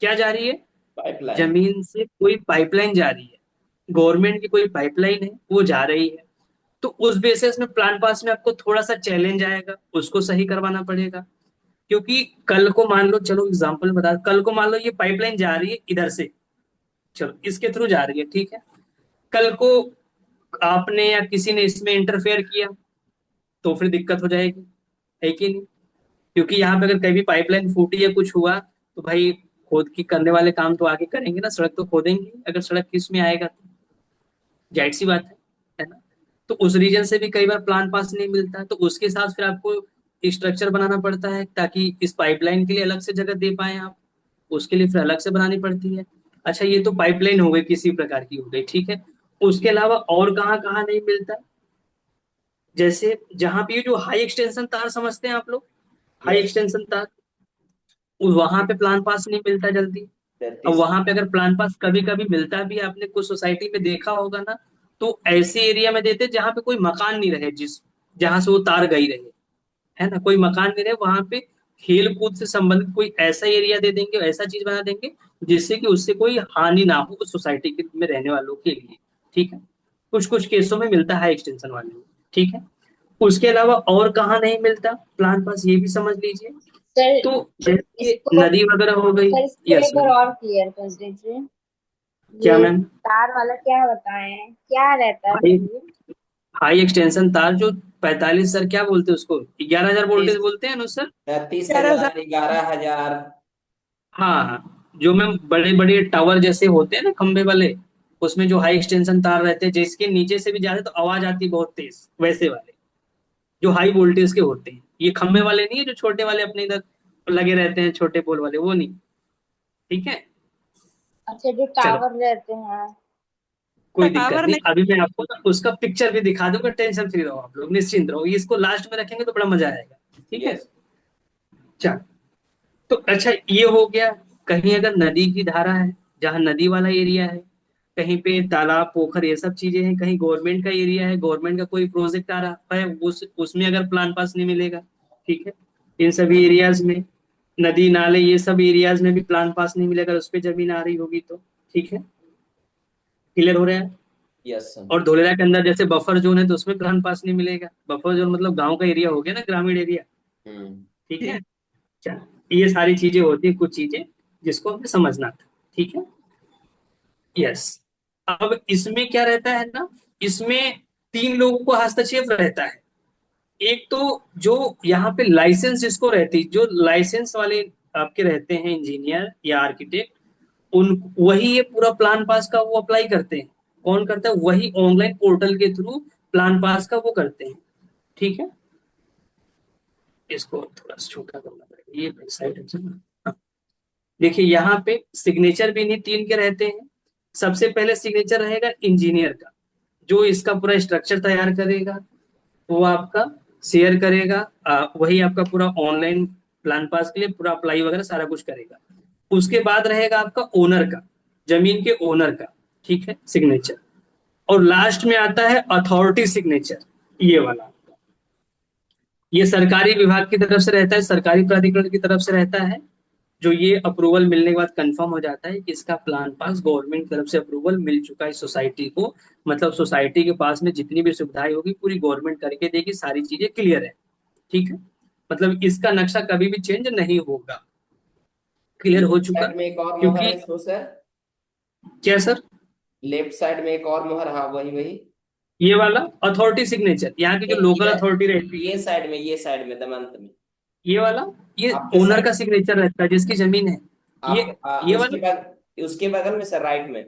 A: क्या जा रही है,
B: पाइपलाइन।
A: जमीन से कोई पाइपलाइन जा रही है, गवर्नमेंट की कोई पाइपलाइन है वो जा रही है, तो उस बेसिस में प्लान पास में आपको थोड़ा सा चैलेंज आएगा, उसको सही करवाना पड़ेगा। क्योंकि कल को मान लो, चलो एग्जांपल बता, कल को मान लो ये पाइपलाइन जा रही है इधर से, चलो इसके थ्रू जा रही है, ठीक है। कल को आपने या किसी ने इसमें इंटरफेयर किया तो फिर दिक्कत हो जाएगी, है कि नहीं। क्योंकि यहाँ पे अगर कहीं भी पाइपलाइन फूटी या कुछ हुआ तो भाई खोद की करने वाले काम तो आगे करेंगे ना, सड़क तो खोदेंगे, अगर सड़क किस में आएगा तो जाहिर सी बात है ना। तो उस रीजन से भी कई बार प्लान पास नहीं मिलता, तो उसके साथ फिर आपको स्ट्रक्चर बनाना पड़ता है ताकि इस पाइपलाइन के लिए अलग से जगह दे पाए आप, उसके लिए फिर अलग से बनानी पड़ती है। अच्छा, ये तो पाइपलाइन हो गई, किसी प्रकार की हो गई, ठीक है। उसके अलावा और कहाँ कहाँ नहीं मिलता, जैसे जहां पे ये जो हाई एक्सटेंशन तार समझते हैं आप लोग, हाई
B: यस।
A: एक्सटेंशन तार, वहां पे प्लान पास नहीं मिलता जल्दी। अब
B: 33।
A: वहां पे अगर प्लान पास कभी कभी मिलता भी, आपने कुछ सोसाइटी में देखा होगा ना, तो ऐसे एरिया में देते जहां पे कोई मकान नहीं रहे, जिस जहां से वो तार गई रहे, है ना, कोई मकान नहीं रहे, वहां पे खेल कूद से संबंधित कोई ऐसा एरिया दे देंगे, ऐसा चीज बना देंगे जिससे कि उससे कोई हानि ना हो उस सोसाइटी के में रहने वालों के लिए, ठीक है। कुछ कुछ केसों में मिलता है एक्सटेंशन वाले में, ठीक है। उसके अलावा और कहाँ नहीं मिलता प्लान पास, ये भी समझ लीजिए।
D: सर
A: तो जैसे
D: इसको
A: नदी वगैरह हो गई।
D: सर इसको
A: यस
D: एक बार
A: मैम।
D: और क्लियर कर दीजिए।
A: क्या
D: ये
A: मैम।
D: तार वाला क्या बताए हैं, क्या रहता है
A: हाई
D: फिर ये?
A: हाई एक्सटेंशन तार जो 45, सर क्या बोलते हैं उसको, 11,000 वोल्टेज
B: 30।
A: बोलते हैं ना सर।
C: 11,000।
B: 30,000, 11,000।
A: हाँ हाँ, जो मैम बड़े बड़े टावर जैसे होते हैं ना खंबे वाले, उसमें जो हाई एक्सटेंशन तार रहते हैं जिसके नीचे से भी जाते तो आवाज आती है बहुत तेज, वैसे वाले जो हाई वोल्टेज के होते हैं, ये खंबे वाले नहीं है जो छोटे वाले अपने इधर लगे रहते हैं, छोटे पोल वाले, वो नहीं, ठीक है।
D: अच्छा, जो
A: चलो,
D: टावर रहते हैं।
A: कोई दिक्कत
C: टावर
A: नहीं,
C: नहीं।
A: अभी मैं आपको ना उसका पिक्चर भी दिखा दूंगा, टेंशन फ्री रहो आप लोग, निश्चिंत रहो, इसको लास्ट में रखेंगे तो बड़ा मजा आएगा, ठीक है।
B: यस।
A: चल, तो अच्छा ये हो गया, कहीं अगर नदी की धारा है, जहाँ नदी वाला एरिया है, कहीं पे तालाब पोखर ये सब चीजें हैं, कहीं गवर्नमेंट का एरिया है, गवर्नमेंट का कोई प्रोजेक्ट आ रहा है, उसमें अगर प्लान पास नहीं मिलेगा, ठीक है, इन सभी एरियाज में, नदी नाले ये सब एरियाज में भी प्लान पास नहीं मिलेगा, उस पर जमीन आ रही होगी तो, ठीक है, क्लियर हो रहा है।
B: Yes sir.
A: और धोलेरा के अंदर जैसे बफर जोन है तो उसमें प्लान पास नहीं मिलेगा, बफर जोन मतलब गांव का एरिया हो गया ना, ग्रामीण एरिया,
B: हम्म।
A: ठीक है। चल, ये सारी चीजें होती है, कुछ चीजें जिसको हमें समझना था, ठीक है। यस। अब इसमें क्या रहता है ना, इसमें 3 लोगों को हस्तक्षेप रहता है। एक तो जो यहाँ पे लाइसेंस जिसको रहती, जो लाइसेंस वाले आपके रहते हैं इंजीनियर या आर्किटेक्ट, उन वही ये पूरा प्लान पास का वो अप्लाई करते हैं। कौन करता है? वही ऑनलाइन पोर्टल के थ्रू प्लान पास का वो करते हैं। ठीक है, इसको थोड़ा सा छोटा करना पड़ेगा, ये साइड है। देखिए यहाँ पे सिग्नेचर भी इन्हीं 3 के रहते हैं। सबसे पहले सिग्नेचर रहेगा इंजीनियर का, जो इसका पूरा स्ट्रक्चर तैयार करेगा, वो आपका शेयर करेगा। वही आपका पूरा ऑनलाइन प्लान पास के लिए पूरा अप्लाई वगैरह सारा कुछ करेगा। उसके बाद रहेगा आपका ओनर का, जमीन के ओनर का, ठीक है, सिग्नेचर। और लास्ट में आता है अथॉरिटी सिग्नेचर, ये वाला। ये सरकारी विभाग की तरफ से रहता है, सरकारी प्राधिकरण की तरफ से रहता है, जो ये अप्रूवल मिलने के बाद कंफर्म हो जाता है कि इसका प्लान पास गवर्नमेंट की तरफ से अप्रूवल मिल चुका है सोसाइटी को। मतलब सोसाइटी के पास में जितनी भी सुविधाएं होगी पूरी गवर्नमेंट करके देगी, सारी चीजें क्लियर है। ठीक है, मतलब इसका नक्शा कभी भी चेंज नहीं होगा, क्लियर हो
B: लेफ्ट
A: चुका।
B: साइड में एक और मोहर
A: क्योंकि
B: है इसको सर।
A: क्या सर?
B: लेफ्ट साइड में एक और मोहर, हाँ वही वही।
A: ये वाला अथॉरिटी सिग्नेचर, यहाँ की जो लोकल
B: ये
A: अथॉरिटी रहती है,
B: ये साइड में, ये साइड में दमंत में।
A: ये वाला, ये
B: आपके
A: ओनर का
B: साइड,
A: सिग्नेचर रहता है जिसकी जमीन है। ये
B: आप
A: ये
B: उसके
A: वाला,
B: बाद, उसके बगल में सर, राइट में।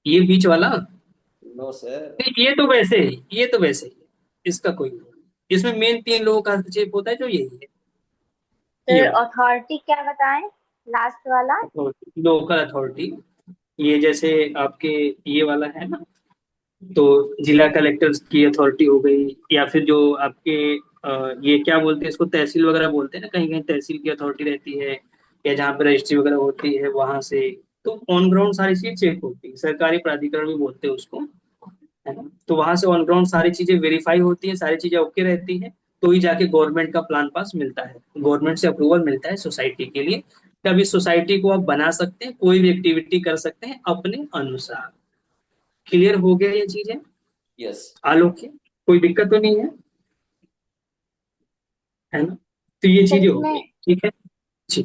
A: ये बीच वाला।
B: No sir.
A: नहीं, ये तो वैसे ही, ये तो वैसे ही, इसका कोई नहीं। इसमें मेन 3 लोगों का हस्तक्षेप होता है, जो यही है, ये
D: फिर
A: वाला
D: अथॉरिटी क्या बताएं, लास्ट वाला?
A: Local authority. ये जैसे आपके ये वाला है ना, तो जिला कलेक्टर की अथॉरिटी हो गई, या फिर जो आपके ये क्या बोलते हैं इसको, तहसील वगैरह बोलते हैं ना, कहीं कहीं तहसील की अथॉरिटी रहती है, या जहाँ पे रजिस्ट्री वगैरह होती है वहां से। तो ऑन ग्राउंड सारी चीज चेक होती है, सरकारी प्राधिकरण भी बोलते हैं उसको, है ना। तो वहां से ऑन ग्राउंड सारी चीजें वेरीफाई होती है, सारी चीजें ओके रहती है, तो ही जाके गवर्नमेंट का प्लान पास मिलता है, गवर्नमेंट से अप्रूवल मिलता है सोसाइटी के लिए। तब इस सोसाइटी को आप बना सकते हैं, कोई भी एक्टिविटी कर सकते हैं अपने अनुसार। क्लियर हो गया ये चीजें?
B: यस।
A: आलोक की कोई दिक्कत तो नहीं है ना? तो ये
D: सर
A: चीजें हो गई,
D: इसमें
A: ठीक है जी।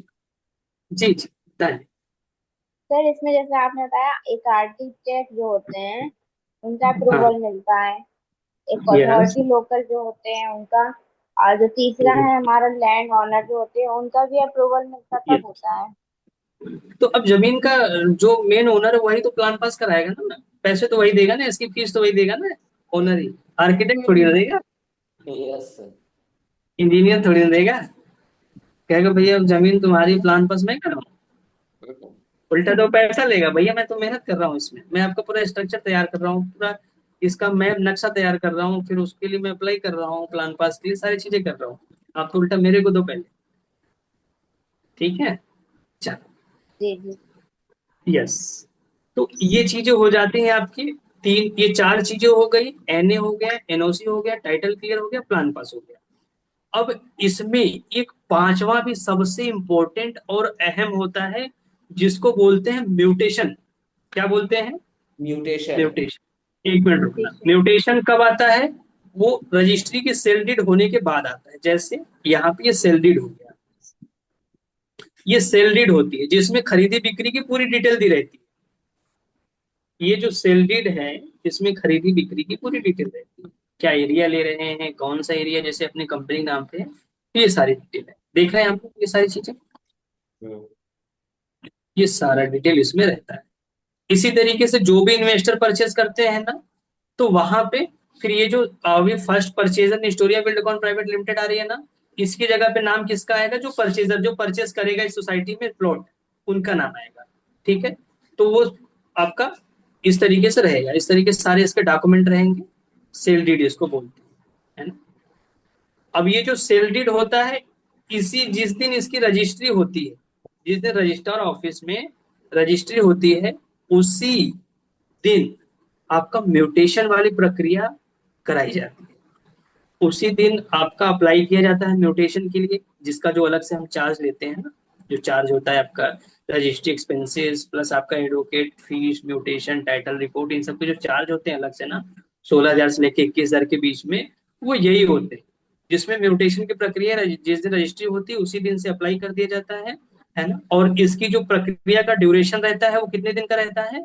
A: जी जी, बताइए।
D: सर इसमें जैसे आपने बताया, एक आर्किटेक्ट जो होते हैं उनका
A: हाँ,
D: अप्रूवल मिलता है, एक
A: यस।
D: अथॉरिटी लोकल जो होते हैं उनका, और जो तीसरा है हमारा लैंड ऑनर जो होते हैं उनका भी अप्रूवल मिलता तब
A: यस,
D: होता है।
A: तो अब जमीन का जो मेन ओनर है वही तो प्लान पास कराएगा ना, पैसे तो वही देगा ना, इसकी फीस तो वही देगा ना, ओनर ही। आर्किटेक्ट थोड़ी ना
D: हम्म।
A: देगा,
B: यस सर।
A: इंजीनियर थोड़ी ना देगा। कहेगा भैया अब जमीन तुम्हारी, प्लान पास मैं कर रहा हूँ। उल्टा तो पैसा लेगा, भैया मैं तो मेहनत कर रहा हूँ इसमें, मैं आपका पूरा स्ट्रक्चर तैयार कर रहा हूँ, पूरा इसका मैप नक्शा तैयार कर रहा हूँ, फिर उसके लिए मैं अप्लाई कर रहा हूँ प्लान पास के लिए, सारी चीजें कर रहा हूँ। आप तो उल्टा मेरे को दो पहले। ठीक है, चलो।
D: जी जी।
A: यस, तो ये चीजें हो जाती हैं आपकी। ये 4 चीजें हो गई, एनए हो गया, एनओसी हो गया, टाइटल क्लियर हो गया, प्लान पास हो गया। अब इसमें एक पांचवा भी सबसे इंपॉर्टेंट और अहम होता है, जिसको बोलते हैं म्यूटेशन। क्या बोलते हैं?
B: म्यूटेशन।
A: म्यूटेशन। एक मिनट रुकना,
D: म्यूटेशन।
A: म्यूटेशन कब आता है? वो रजिस्ट्री के सेल डीड होने के बाद आता है। जैसे यहाँ पे ये सेल डीड हो गया, ये सेल डीड होती है जिसमें खरीदी बिक्री की पूरी डिटेल दी रहती है। ये जो सेल डीड है, इसमें खरीदी बिक्री की पूरी डिटेल रहती है, क्या एरिया ले रहे हैं, कौन सा एरिया, जैसे अपने कंपनी नाम पे है, तो ये सारी डिटेल है। देख रहे हैं आप लोग ये सारी चीजें,
B: हम्म।
A: ये सारा डिटेल इसमें रहता है। इसी तरीके से जो भी इन्वेस्टर परचेस करते हैं ना, तो वहां पे फिर ये जो अभी first purchaser Nistoria Buildcon private limited आ रही है ना, इसकी जगह पे नाम किसका आएगा? जो परचेजर, जो परचेस करेगा इस सोसाइटी में प्लॉट, उनका नाम आएगा। ठीक है, तो वो आपका इस तरीके से रहेगा, इस तरीके से सारे इसके डॉक्यूमेंट रहेंगे। सेल डीड इसको बोलते हैं, है ना। अब ये जो सेल डीड होता है, इसी जिस दिन इसकी रजिस्ट्री होती है, जिस दिन रजिस्ट्रार ऑफिस में रजिस्ट्री होती है, उसी दिन आपका म्यूटेशन वाली प्रक्रिया कराई जाती है। उसी दिन आपका अप्लाई किया जाता है म्यूटेशन के लिए, जिसका जो अलग से हम चार्ज लेते हैं ना, जो चार्ज होता है आपका रजिस्ट्री एक्सपेंसेस प्लस आपका advocate fees, mutation, title report, इन सब के जो चार्ज होते हैं अलग से ना, 16,000 से लेके 21,000 के बीच में, वो यही होते हैं। जिसमें म्यूटेशन की प्रक्रिया जिस दिन रजिस्ट्री होती है उसी दिन से अप्लाई कर दिया जाता है ना। और इसकी जो प्रक्रिया का ड्यूरेशन रहता है वो कितने दिन का रहता है?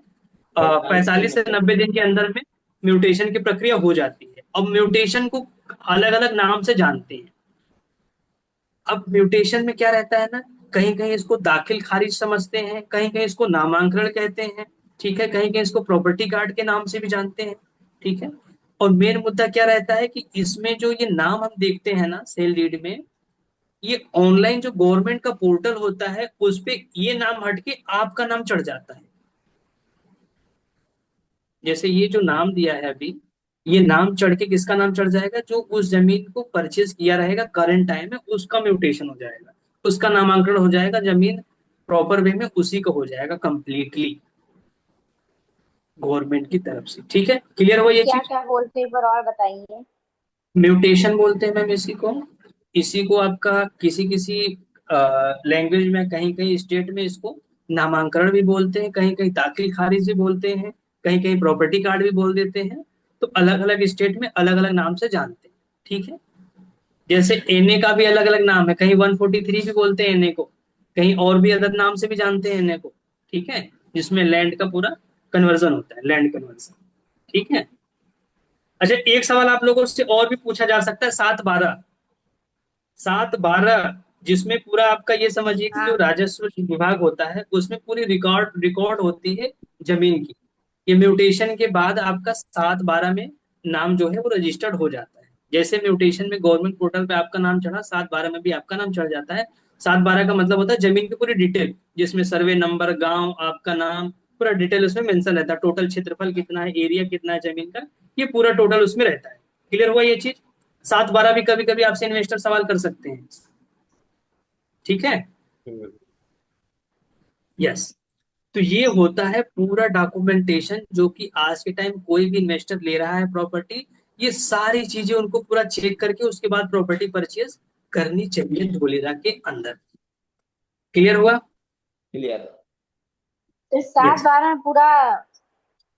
A: 45 से 90 दिन के अंदर में म्यूटेशन की प्रक्रिया हो जाती है। अब म्यूटेशन को अलग अलग नाम से जानते हैं। अब म्यूटेशन में क्या रहता है ना, कहीं कहीं इसको दाखिल खारिज समझते हैं, कहीं कहीं इसको नामांकन कहते हैं, ठीक है, कहीं कहीं इसको प्रॉपर्टी कार्ड के नाम से भी जानते हैं, ठीक है। और मेन मुद्दा क्या रहता है कि इसमें जो ये नाम हम देखते हैं ना सेल डीड में, ये ऑनलाइन जो गवर्नमेंट का पोर्टल होता है उस पे ये नाम हटके आपका नाम चढ़ जाता है। जैसे ये जो नाम दिया है अभी, ये नाम चढ़ के किसका नाम चढ़ जाएगा, जो उस जमीन को परचेज किया रहेगा करंट टाइम में, उसका म्यूटेशन हो जाएगा, उसका नामांकन हो जाएगा, जमीन प्रॉपर वे में उसी का हो जाएगा कंप्लीटली गवर्नमेंट की तरफ से। ठीक है, क्लियर हो ये
D: क्या
A: चीज।
D: क्या बोलते हैं, एक बार और बताइए।
A: म्यूटेशन बोलते हैं मैम इसी को आपका किसी किसी लैंग्वेज में, कहीं कहीं स्टेट में इसको नामांकन भी बोलते हैं, कहीं कहीं दाखिल खारिज भी बोलते हैं, कहीं कहीं प्रॉपर्टी कार्ड भी बोल देते हैं। तो अलग अलग स्टेट में अलग अलग नाम से जानते हैं, ठीक है। जैसे एनए का भी अलग अलग नाम है, कहीं 143 भी बोलते हैं एनए को, कहीं और भी अलग नाम से भी जानते हैं एनए को, ठीक है, जिसमें लैंड का पूरा कन्वर्जन होता है, लैंड कन्वर्जन, ठीक है। अच्छा, एक सवाल आप लोगों से और भी पूछा जा सकता है, 7/12, 7/12, जिसमें पूरा आपका ये समझिए कि जो
D: हाँ।
A: राजस्व विभाग होता है उसमें पूरी रिकॉर्ड रिकॉर्ड होती है जमीन की। ये म्यूटेशन के बाद आपका 7/12 में नाम जो है वो रजिस्टर्ड हो जाता है। जैसे म्यूटेशन में गवर्नमेंट पोर्टल पे आपका नाम चढ़ा, 7/12 में भी आपका नाम चढ़ जाता है। 7/12 का मतलब होता है जमीन की पूरी डिटेल, जिसमें सर्वे नंबर, गांव, आपका नाम, पूरा डिटेल उसमें मेंशन रहता है, टोटल क्षेत्रफल कितना है, एरिया कितना है जमीन का, ये पूरा टोटल उसमें रहता है। क्लियर हुआ ये चीज। 7/12 भी कभी कभी आपसे इन्वेस्टर सवाल कर सकते हैं, ठीक है। यस, तो ये होता है पूरा डॉक्यूमेंटेशन, जो कि आज के टाइम कोई भी इन्वेस्टर ले रहा है प्रॉपर्टी, ये सारी चीजें उनको पूरा चेक करके उसके बाद प्रॉपर्टी परचेज करनी चाहिए धोलेरा के अंदर। क्लियर हुआ।
B: क्लियर।
D: तो सात
A: यस,
D: बारह में पूरा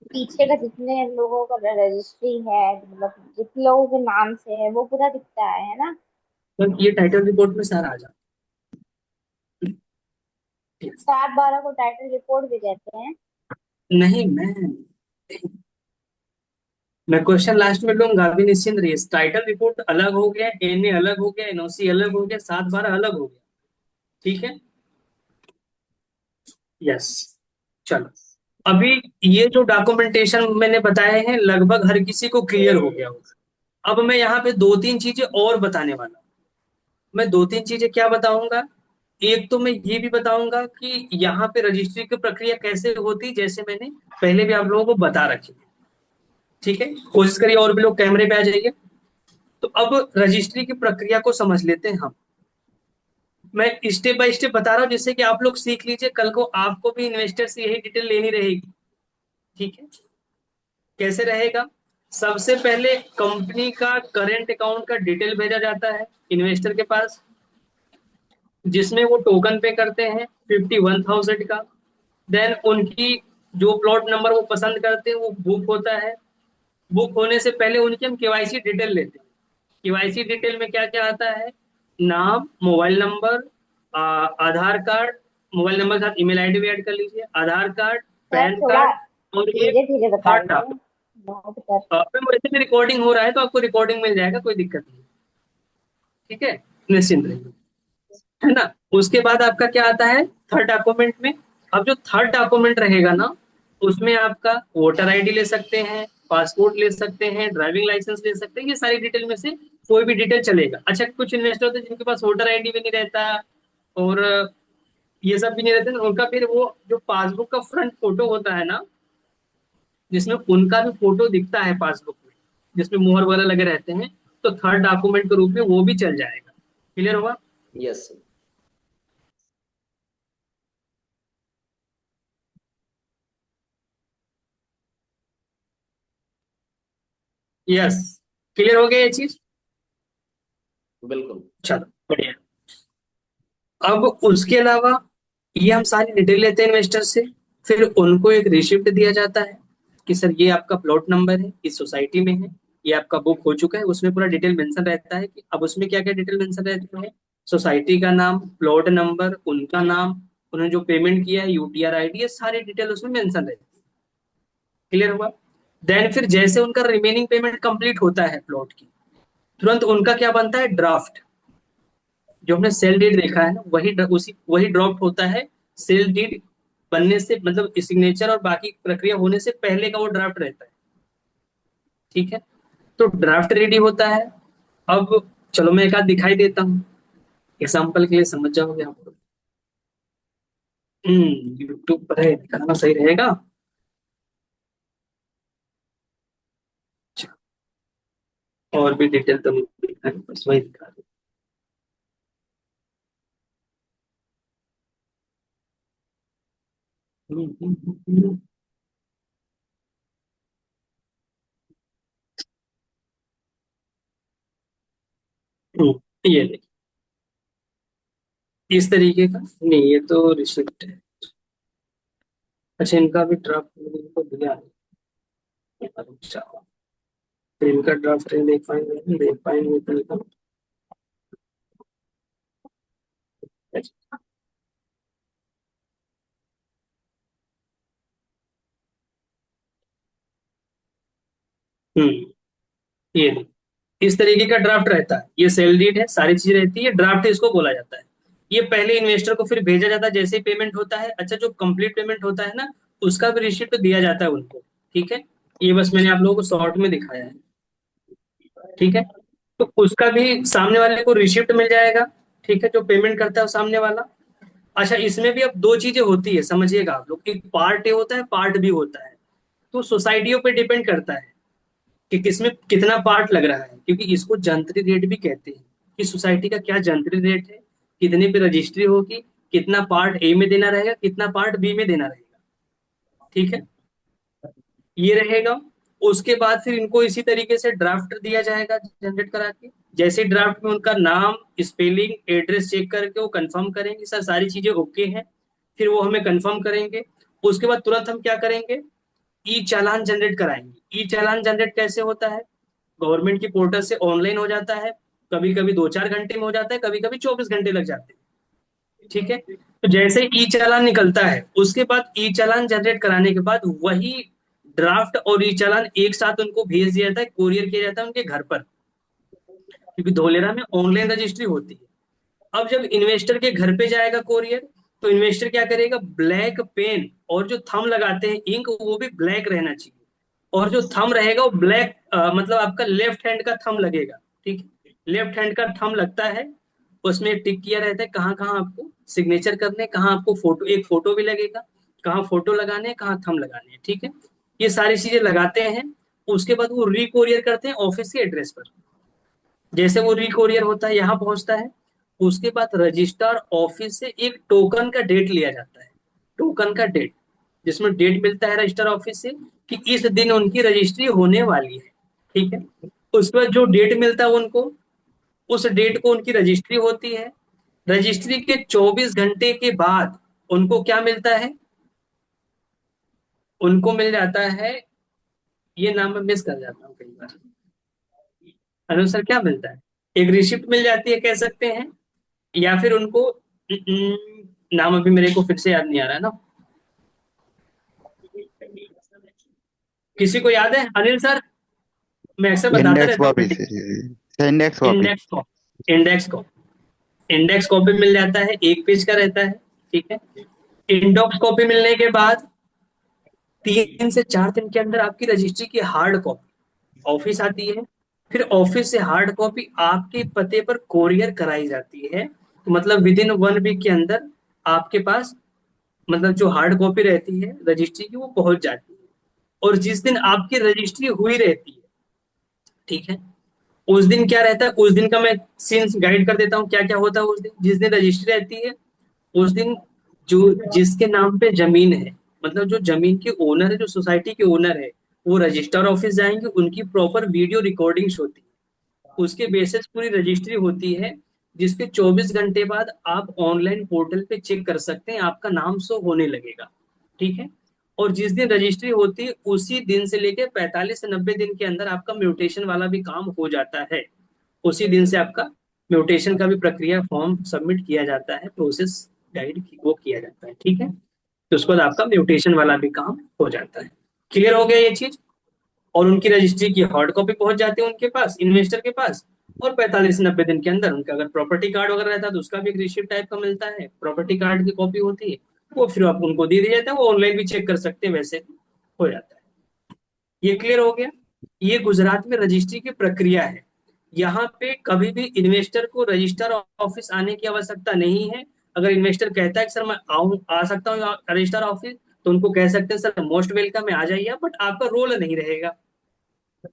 D: पीछे का जितने लोगों का रजिस्ट्री है, मतलब जितने लोगों के नाम से है वो पूरा दिखता है ना।
A: तो ये टाइटल रिपोर्ट में सारा आ जाता है। Yes.
D: 7/12 को टाइटल रिपोर्ट भी कहते हैं।
A: नहीं मैं क्वेश्चन लास्ट में लूंगा, अभी निश्चिंत रहिए। टाइटल रिपोर्ट अलग हो गया, एनए अलग हो गया, एनओसी अलग हो गया, 7/12 अलग हो गया, ठीक है। यस, चलो, अभी ये जो डॉक्यूमेंटेशन मैंने बताए हैं लगभग हर किसी को क्लियर हो गया होगा। अब मैं यहाँ पे दो तीन चीजें और बताने वाला हूँ। मैं दो तीन चीजें क्या बताऊंगा, एक तो मैं ये भी बताऊंगा कि यहाँ पे रजिस्ट्री की प्रक्रिया कैसे होती, जैसे मैंने पहले भी आप लोगों को बता रखी है, ठीक है। कोशिश करिए और भी लोग कैमरे पे आ जाइए। तो अब रजिस्ट्री की प्रक्रिया को समझ लेते हैं हम। मैं स्टेप बाय स्टेप बता रहा हूँ जिससे कि आप लोग सीख लीजिए, कल को आपको भी इन्वेस्टर से यही डिटेल लेनी रहेगी, ठीक है। कैसे रहेगा, सबसे पहले कंपनी का करंट अकाउंट का डिटेल भेजा जाता है इन्वेस्टर के पास, जिसमें वो टोकन पे करते हैं 51,000 का। देन उनकी जो प्लॉट नंबर वो पसंद करते हैं वो बुक होता है। बुक होने से पहले उनकी हम केवाईसी डिटेल लेते हैं। केवाईसी डिटेल में क्या क्या आता है, नाम, मोबाइल नंबर, आधार कार्ड, मोबाइल नंबर के साथ ईमेल आईडी भी ऐड कर लीजिए, आधार कार्ड,
D: सर
A: पैन
D: थोड़ा
A: कार्ड, और एक
D: धीरे धीरे
A: थर्ड
D: बताइए,
A: डॉक्यूमेंट।
D: नोट कर।
A: वैसे भी रिकॉर्डिंग हो रहा है तो आपको रिकॉर्डिंग मिल जाएगा, कोई दिक्कत नहीं, ठीक है, निश्चिंत रहिए, है ना। उसके बाद आपका क्या आता है थर्ड डॉक्यूमेंट में। अब जो थर्ड डॉक्यूमेंट रहेगा ना, उसमें आपका वोटर आईडी ले सकते हैं, पासपोर्ट ले सकते हैं, ड्राइविंग लाइसेंस ले सकते हैं, ये सारी डिटेल में से कोई भी डिटेल चलेगा। अच्छा, कुछ इन्वेस्टर होते हैं जिनके पास वोटर आईडी भी नहीं रहता, और ये सब भी नहीं रहते, उनका फिर वो जो पासबुक का फ्रंट फोटो होता है ना, जिसमें उनका भी फोटो दिखता है पासबुक में, जिसमें मुहर वगैरह लगे रहते हैं, तो थर्ड डॉक्यूमेंट के रूप में वो भी चल जाएगा। क्लियर हुआ।
B: यस।
A: यस, क्लियर हो गया ये चीज।
B: बिल्कुल।
A: चलो बढ़िया। अब उसके अलावा ये हम सारी डिटेल लेते हैं इन्वेस्टर से, फिर उनको एक रिसिप्ट दिया जाता है कि सर ये आपका प्लॉट नंबर है, इस सोसाइटी में है, ये आपका बुक हो चुका है। उसमें पूरा डिटेल मेंशन रहता है कि अब उसमें क्या क्या डिटेल मेंशन रहता है, सोसाइटी का नाम, प्लॉट नंबर, उनका नाम, उन्होंने जो पेमेंट किया है, यूटीआर आईडी, ये सारी डिटेल उसमें मेंशन रहती है। क्लियर हुआ? देन फिर जैसे उनका रिमेनिंग पेमेंट कंप्लीट होता है प्लॉट की, तुरंत उनका क्या बनता है, ड्राफ्ट। जो हमने सेल डीड देखा है ना, वही ड्राफ्ट होता है। सेल डीड बनने से मतलब सिग्नेचर और बाकी प्रक्रिया होने से पहले का वो ड्राफ्ट रहता है। ठीक है, तो ड्राफ्ट रेडी होता है। अब चलो मैं एक आध दिखाई देता हूँ, एग्जाम्पल के लिए समझ जाओगे आप लोग। यूट्यूब पर है, दिखाना सही रहेगा। अच्छा, और भी डिटेल तो नहीं दिखा है, बस वही दिखा दो। हम्म, हम्म, हम्म, हम्म, ये देखिए, इस तरीके का नहीं, ये तो रिसिप्ट है। अच्छा, इनका भी ड्राफ्ट इनको दिया है। अच्छा, तो इनका ड्राफ्ट देख पाएंगे, नहीं देख पाएंगे तो इनका। अच्छा, ये देखिए, इस तरीके का ड्राफ्ट रहता है। ये सेल डीड है, सारी चीज रहती है, ड्राफ्ट इसको बोला जाता है। ये पहले इन्वेस्टर को फिर भेजा जाता है जैसे ही पेमेंट होता है। अच्छा, जो कंप्लीट पेमेंट होता है ना, उसका भी रिसिप्ट दिया जाता है उनको। ठीक है, ये बस मैंने आप लोगों को शॉर्ट में दिखाया है। ठीक है, तो उसका भी सामने वाले को रिसिप्ट मिल जाएगा। ठीक है, जो पेमेंट करता है वो सामने वाला। अच्छा, इसमें भी अब दो चीजें होती है, समझिएगा आप लोग। एक पार्ट ए होता है, पार्ट बी होता है। तो सोसाइटियों पे डिपेंड करता है कि किसमें कितना पार्ट लग रहा है, क्योंकि इसको जंतरी रेट भी कहते हैं कि सोसाइटी का क्या जंतरी रेट है, कितने पे रजिस्ट्री होगी, कितना पार्ट ए में देना रहेगा, कितना पार्ट बी में देना रहेगा। ठीक है, ये रहेगा। उसके बाद फिर इनको इसी तरीके से ड्राफ्ट दिया जाएगा जनरेट करा के। जैसे ड्राफ्ट में उनका नाम, स्पेलिंग, एड्रेस चेक करके वो कंफर्म करेंगे सर सारी चीजें ओके हैं, फिर वो हमें कंफर्म करेंगे। उसके बाद तुरंत हम क्या करेंगे, ई चालान जनरेट कराएंगे। ई चालान जनरेट कैसे होता है, गवर्नमेंट की पोर्टल से ऑनलाइन हो जाता है। कभी कभी 2-4 घंटे में हो जाता है, कभी कभी 24 घंटे लग जाते हैं। ठीक है, तो जैसे ई चालान निकलता है, उसके बाद ई चालान जनरेट कराने के बाद वही ड्राफ्ट और ई चालान एक साथ उनको भेज दिया जाता है, कोरियर किया जाता है उनके घर पर, क्योंकि धोलेरा में ऑनलाइन रजिस्ट्री होती है। अब जब इन्वेस्टर के घर पे जाएगा कोरियर, तो इन्वेस्टर क्या करेगा, ब्लैक पेन और जो थंब लगाते हैं इंक, वो भी ब्लैक रहना चाहिए। और जो थंब रहेगा वो ब्लैक, मतलब आपका लेफ्ट हैंड का थंब लगेगा। ठीक है, लेफ्ट हैंड का थंब लगता है। उसमें टिक किया रहता है कहाँ कहाँ आपको सिग्नेचर करने, कहाँ आपको फोटो, एक फोटो भी लगेगा, कहाँ फोटो लगाने हैं, कहाँ थंब लगाने हैं। ठीक है, ये सारी चीजें लगाते हैं। उसके बाद वो री करते हैं ऑफिस के एड्रेस पर। जैसे वो रिकोरियर होता है, यहाँ पहुंचता है। उसके बाद रजिस्ट्रार ऑफिस से एक टोकन का डेट लिया जाता है। टोकन का डेट, जिसमें डेट मिलता है रजिस्टर ऑफिस से कि इस दिन उनकी रजिस्ट्री होने वाली है। ठीक है, उसके बाद जो डेट मिलता है उनको, उस डेट को उनकी रजिस्ट्री होती है। रजिस्ट्री के 24 घंटे के बाद उनको क्या मिलता है, उनको मिल जाता है, ये नाम मैं मिस कर जाता हूँ कई बार। अनुसार क्या मिलता है, एक रिसिप्ट मिल जाती है कह सकते हैं, या फिर उनको नाम अभी मेरे को फिर से याद नहीं आ रहा है ना। किसी को याद है अनिल सर? मैं अक्सर बताता
F: इंडेक्स
A: रहता
F: कॉपी
A: हूँ।
F: से index copy.
A: Index copy, index copy मिल जाता है, एक पेज का रहता है। ठीक है, इंडेक्स कॉपी मिलने के बाद 3 से 4 दिन के अंदर आपकी रजिस्ट्री की हार्ड कॉपी ऑफिस आती है। फिर ऑफिस से हार्ड कॉपी आपके पते पर कोरियर कराई जाती है। तो मतलब विद इन 1 वीक के अंदर आपके पास, मतलब जो हार्ड कॉपी रहती है रजिस्ट्री की, वो पहुंच जाती है। और जिस दिन आपकी रजिस्ट्री हुई रहती है, ठीक है, उस दिन क्या रहता है, उस दिन का मैं सीन्स गाइड कर देता हूँ क्या क्या होता है उस दिन। जिस दिन रजिस्ट्री रहती है, उस दिन जो जिसके नाम पे जमीन है, मतलब जो जमीन के ओनर है, जो सोसाइटी के ओनर है, वो रजिस्टर ऑफिस जाएंगे, उनकी प्रॉपर वीडियो रिकॉर्डिंग्स होती है, उसके बेसिस पूरी रजिस्ट्री होती है। जिसके 24 घंटे बाद आप ऑनलाइन पोर्टल पे चेक कर सकते हैं, आपका नाम शो होने लगेगा। ठीक है, और जिस दिन रजिस्ट्री होती है उसी दिन से लेकर 45 से 90 दिन के अंदर आपका म्यूटेशन वाला भी काम हो जाता है। उसी दिन से आपका म्यूटेशन का भी प्रक्रिया फॉर्म सबमिट किया जाता है, प्रोसेस गाइड वो किया जाता है। ठीक है, तो उसके बाद आपका म्यूटेशन वाला भी काम हो जाता है। क्लियर हो गया ये चीज। और उनकी रजिस्ट्री की हार्ड कॉपी पहुंच जाती है उनके पास, इन्वेस्टर के पास। और 45 से 90 दिन के अंदर उनका अगर प्रॉपर्टी कार्ड वगैरह रहता है तो उसका भी एक रिसिप्ट टाइप का मिलता है, प्रॉपर्टी कार्ड की कॉपी होती है, वो फिर आप उनको दे दिया जाता है, वो ऑनलाइन भी चेक कर सकते हैं, वैसे हो जाता है। ये क्लियर हो गया। ये गुजरात में रजिस्ट्री की प्रक्रिया है। यहाँ पे कभी भी इन्वेस्टर को रजिस्टर ऑफिस आने की आवश्यकता नहीं है। अगर इन्वेस्टर कहता है कि सर मैं आऊं आ सकता हूँ रजिस्टर ऑफिस, तो उनको कह सकते हैं सर मोस्ट वेलकम है, आ जाइए, बट आपका रोल नहीं रहेगा।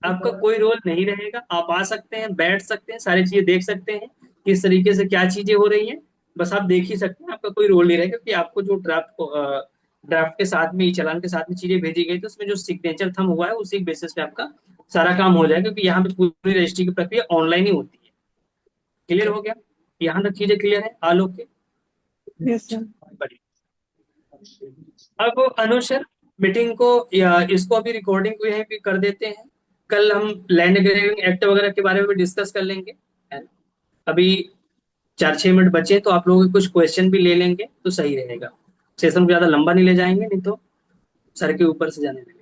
A: आपका कोई रोल नहीं रहेगा, आप आ सकते हैं, बैठ सकते हैं, सारी चीजें देख सकते हैं किस तरीके से क्या चीजें हो रही हैं, बस आप देख ही सकते हैं। आपका कोई रोल नहीं रहेगा, क्योंकि आपको जो ड्राफ्ट के साथ में, चालान के साथ में चीजें भेजी गई, तो उसमें जो सिग्नेचर थंब हुआ है उसी बेसिस पे आपका सारा काम हो जाएगा, क्योंकि यहाँ पे पूरी रजिस्ट्री की प्रक्रिया ऑनलाइन ही होती है। क्लियर हो गया, यहाँ तक चीजें क्लियर है आलोक के?
C: Yes sir.
A: अब अनुशर मीटिंग को या इसको अभी रिकॉर्डिंग को यहीं पे कर देते हैं। कल हम लैंड ग्रेविंग एक्ट वगैरह के बारे में भी डिस्कस कर लेंगे, है ना? अभी 4-6 मिनट बचे तो आप लोगों के कुछ क्वेश्चन भी ले लेंगे तो सही रहेगा। सेशन को ज्यादा लंबा नहीं ले जाएंगे, नहीं तो सर के ऊपर से जाने लगेगा।